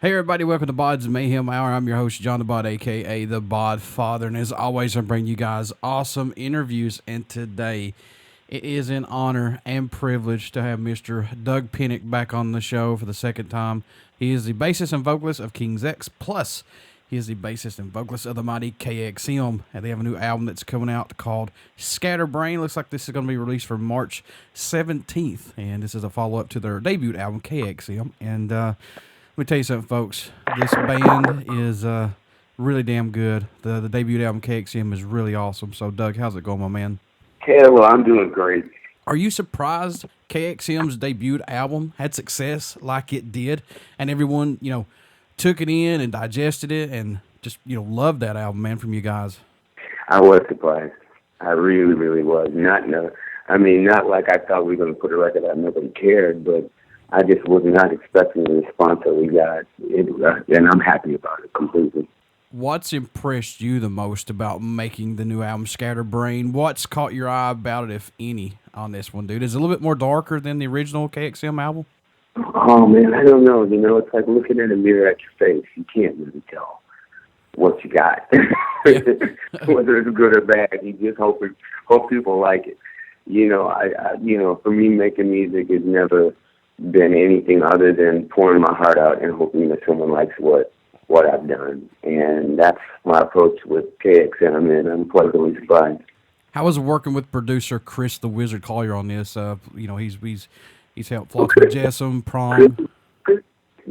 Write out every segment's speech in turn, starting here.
Hey everybody, welcome to BODS Mayhem Hour. I'm your host, John the Bod, aka the Bod Father, and as always, I bring you guys awesome interviews. And today, it is an honor and privilege to have Mr. Dug Pinnick back on the show for the second time. He is the bassist and vocalist of Kings X, plus he is the bassist and vocalist of the mighty KXM, and they have a new album that's coming out called Scatterbrain. Looks like this is going to be released for March 17th, and this is a follow-up to their debut album, KXM. And let me tell you something, folks. This band is really damn good. The debut album, KXM, is really awesome. So, Doug, how's it going, my man? Yeah, well, I'm doing great. Are you surprised KXM's debut album had success like it did, and everyone, took it in and digested it and just, loved that album, man, from you guys? I was surprised. I really, really was. Not like I thought we were going to put a record out and nobody cared, but I just was not expecting the response that we got, and I'm happy about it completely. What's impressed you the most about making the new album, Scatterbrain? What's caught your eye about it, if any, on this one, dude? Is it a little bit more darker than the original KXM album? Oh, man, I don't know. It's like looking in a mirror at your face. You can't really tell what you got, whether it's good or bad. You just hope people like it. For me, making music has never been anything other than pouring my heart out and hoping that someone likes what I've done. And that's my approach with KXM, and I'm pleasantly surprised. How was working with producer Chris the Wizard Collier on this? He's helped Flocks with Jessam, Prom. Chris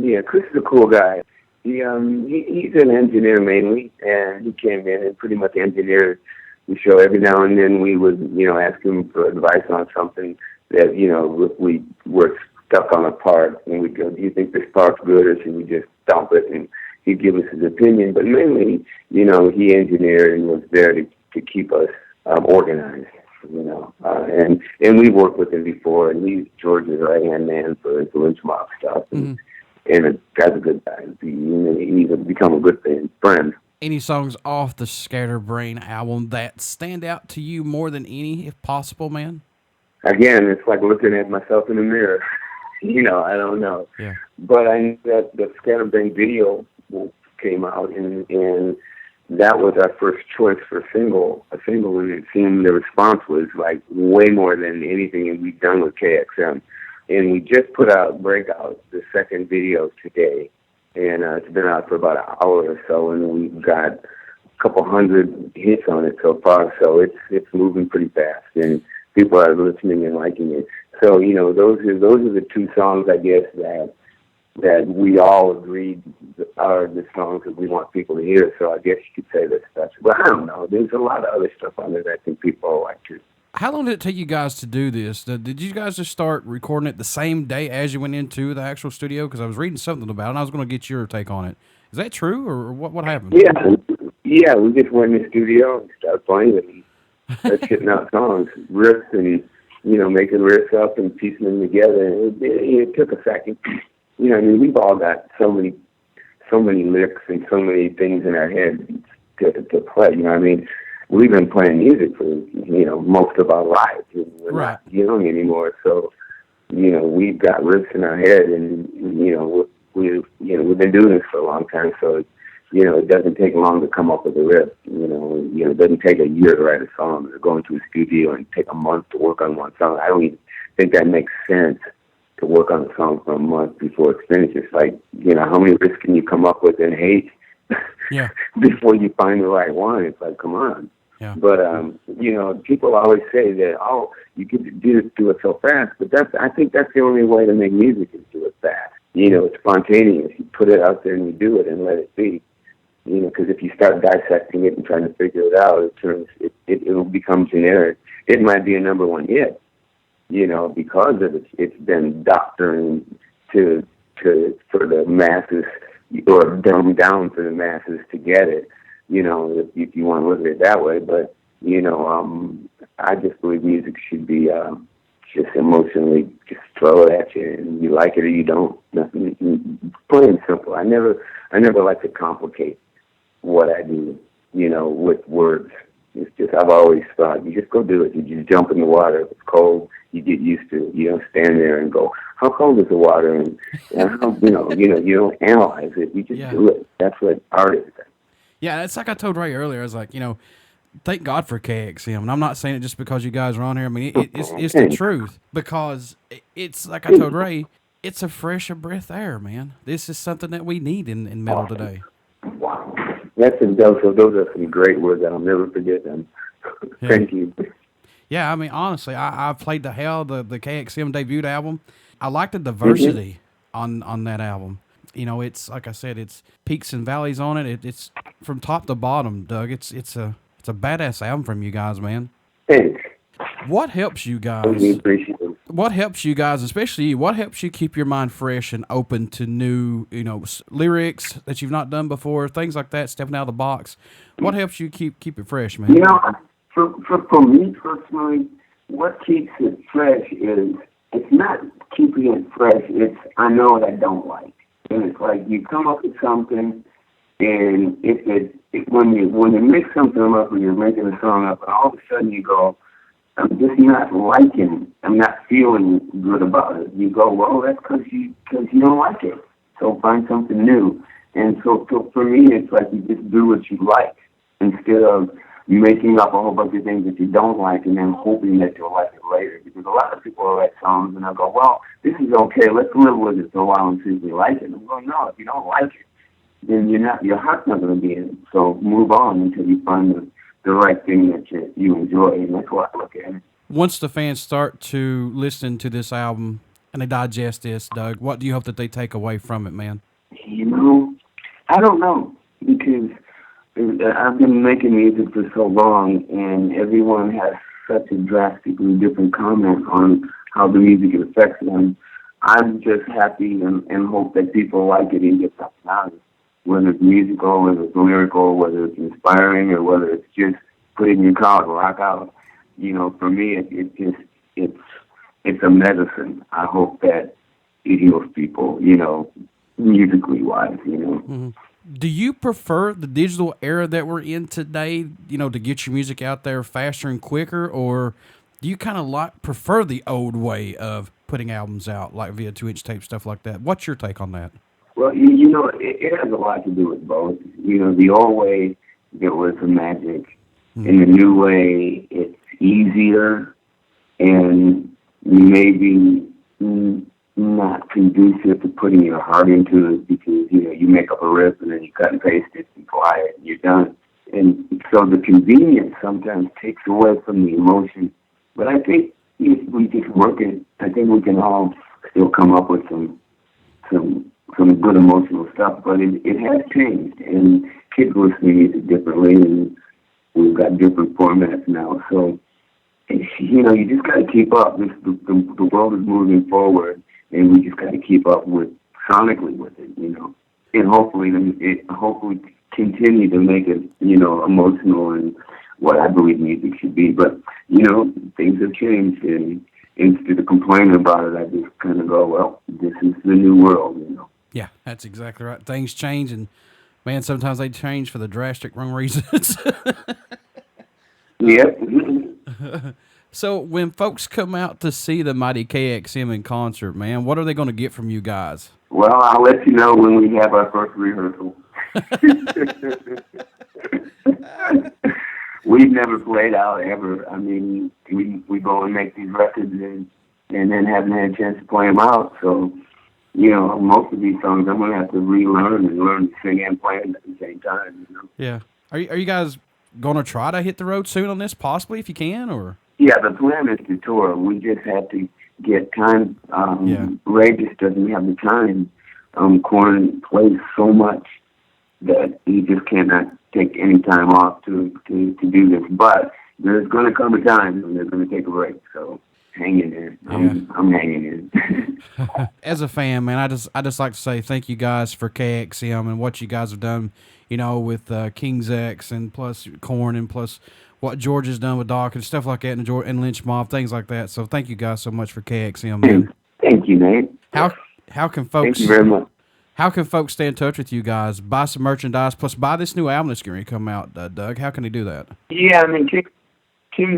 is a cool guy. He's an engineer mainly, and he came in and pretty much engineered the show. Every now and then we would, ask him for advice on something that, if we were stuck on a part, and we'd go, do you think this part's good, or should we just dump it? And he'd give us his opinion, but mainly, he engineered and was there to keep us organized, and we've worked with him before, and he's George's right-hand man for his lynch mob stuff, and a guy's a good guy. He's become a good friend. Any songs off the Scatterbrain album that stand out to you more than any, if possible, man? Again, it's like looking at myself in the mirror. I don't know. Yeah. But I knew that the Scatterbrain video came out, and that was our first choice for a single, and it seemed the response was like way more than anything we've done with KXM. And we just put out Breakout, the second video, today, and it's been out for about an hour or so, and we've got a couple hundred hits on it so far, so it's moving pretty fast, and people are listening and liking it. So, those are the two songs, I guess, that we all agreed are the songs that we want people to hear. So I guess you could say that's special. But I don't know. There's a lot of other stuff on there that I think people like too. How long did it take you guys to do this? Did you guys just start recording it the same day as you went into the actual studio? Because I was reading something about it, and I was going to get your take on it. Is that true, or what happened? Yeah, we just went in the studio and started playing it and started shitting out songs, riffs, and, making riffs up and piecing them together. And it took a second. We've all got so many licks and so many things in our head to play. We've been playing music for most of our lives. We're not young anymore, so we've got riffs in our head, and we've been doing this for a long time. So it doesn't take long to come up with a riff. It doesn't take a year to write a song, or go into a studio and take a month to work on one song. I don't even think that makes sense, to work on a song for a month before it's finished. It's like, how many riffs can you come up with and hate before you find the right one? It's like, come on. Yeah. But, people always say that, you get to do it so fast, but I think that's the only way to make music, is do it fast. It's spontaneous. You put it out there and you do it and let it be. Because if you start dissecting it and trying to figure it out, it'll become generic. It might be a number one hit, because of it's been doctored for the masses, or dumbed down for the masses to get it, if you want to look at it that way. But, I just believe music should be just emotionally just throw it at you, and you like it or you don't. Nothing, plain and simple. I never like to complicate what I do, with words. It's just, I've always thought, you just go do it. You just jump in the water. If it's cold, you get used to, stand there and go, how cold is the water? And how, you don't analyze it. You just do it. That's what art is. Yeah, it's like I told Ray earlier. I was like, thank God for KXM. And I'm not saying it just because you guys are on here. I mean, it's the truth, because it's like I told Ray, it's a fresh of breath air, man. This is something that we need in metal today. Wow. Those are some great words. I'll never forget them. Yeah. Thank you. Yeah, I mean, honestly, I played the KXM debut album. I like the diversity on that album. It's like I said, it's peaks and valleys on it. It's from top to bottom, Doug. It's a badass album from you guys, man. Thanks. What helps you guys? We appreciate it. What helps you guys, especially you? What helps you keep your mind fresh and open to new, lyrics that you've not done before, things like that, stepping out of the box? What helps you keep it fresh, man? For me personally, what keeps it fresh is, it's not keeping it fresh. It's, I know what I don't like. And it's like you come up with something, and when you mix something up or you're making a song up, and all of a sudden you go, I'm just not liking, I'm not feeling good about it. You go, well, that's because you don't like it. So find something new. And so for me, it's like you just do what you like instead of making up a whole bunch of things that you don't like and then hoping that you'll like it later. Because a lot of people will write songs and they'll go, well, this is okay, let's live with it for a while and see if we like it. I'm going, no, if you don't like it, then your heart's not going to be in it. So move on until you find the right thing that you enjoy, and that's what I look at. Once the fans start to listen to this album and they digest this, Doug, what do you hope that they take away from it, man? I don't know, because I've been making music for so long, and everyone has such a drastically different comment on how the music affects them. I'm just happy and hope that people like it and get something out of it. Whether it's musical, whether it's lyrical, whether it's inspiring, or whether it's just put in your car and rock out. For me, it's a medicine. I hope that it heals people, musically wise, Mm-hmm. Do you prefer the digital era that we're in today, to get your music out there faster and quicker, or do you kind of prefer the old way of putting albums out, like via 2-inch tape, stuff like that? What's your take on that? Well, it has a lot to do with both. The old way, it was the magic. In the new way, it's easier and maybe not conducive to putting your heart into it, because, you make up a riff and then you cut and paste it and fly it and you're done. And so the convenience sometimes takes away from the emotion. But I think if we just work it, I think we can all still come up with some good emotional stuff. But it has changed, and kids listen to music differently, and we've got different formats now. So, you just got to keep up. The world is moving forward, and we just got to keep up sonically with it, and hopefully continue to make it, emotional and what I believe music should be. But, things have changed, and instead of complaining about it, I just kind of go, well, this is the new world, Yeah, that's exactly right. Things change, and man, sometimes they change for the drastic wrong reasons. Yep. So when folks come out to see the mighty KXM in concert, man, what are they going to get from you guys? Well, I'll let you know when we have our first rehearsal. We've never played out ever. I mean, we go and make these records and then haven't had a chance to play them out. So, most of these songs I'm going to have to relearn and learn to sing and play them at the same time. Yeah. Are you guys going to try to hit the road soon on this, possibly, if you can, or? Yeah, the plan is to tour. We just have to get time. Ray just doesn't have the time. Corn plays so much that he just cannot take any time off to do this. But there's going to come a time when they're going to take a break. So hang in there. I'm hanging in. As a fan, man, I just like to say thank you guys for KXM and what you guys have done, with Kings X and plus Korn and plus what George has done with Doc and stuff like that, and Lynch Mob, things like that. So thank you guys so much for KXM, man. Thank you, Nate. How can folks? Thank you very much. How can folks stay in touch with you guys? Buy some merchandise, plus buy this new album that's going to come out, Doug. How can they do that? Yeah, I mean, Kings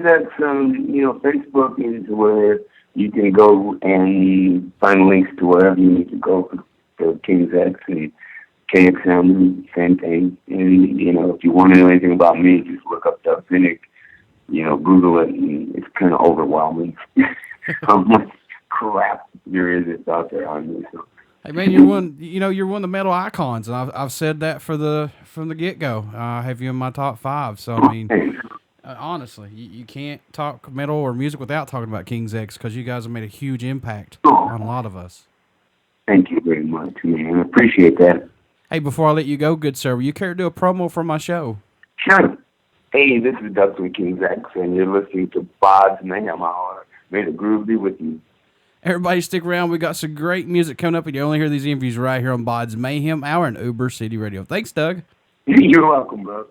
X, Facebook is where you can go and find links to wherever you need to go for Kings X and KXM, same thing. And, you know, if you want to know anything about me, just look up Dug Pinnick, you know, Google it, and it's kind of overwhelming how much crap there is out there on me. So. Hey man, you're one of the metal icons, and I've said that from the get go. I have you in my top 5. So I mean, honestly, you can't talk metal or music without talking about Kings X, because you guys have made a huge impact on a lot of us. Thank you very much, man. I appreciate that. Hey, before I let you go, good sir, will you care to do a promo for my show? Sure. Hey, this is Doug from Kings X, and you're listening to BODS Mayhem Hour. May the groove be with you. Everybody stick around. We got some great music coming up, and you only hear these interviews right here on BODS Mayhem Hour and Uber City Radio. Thanks, Doug. You're welcome, bro.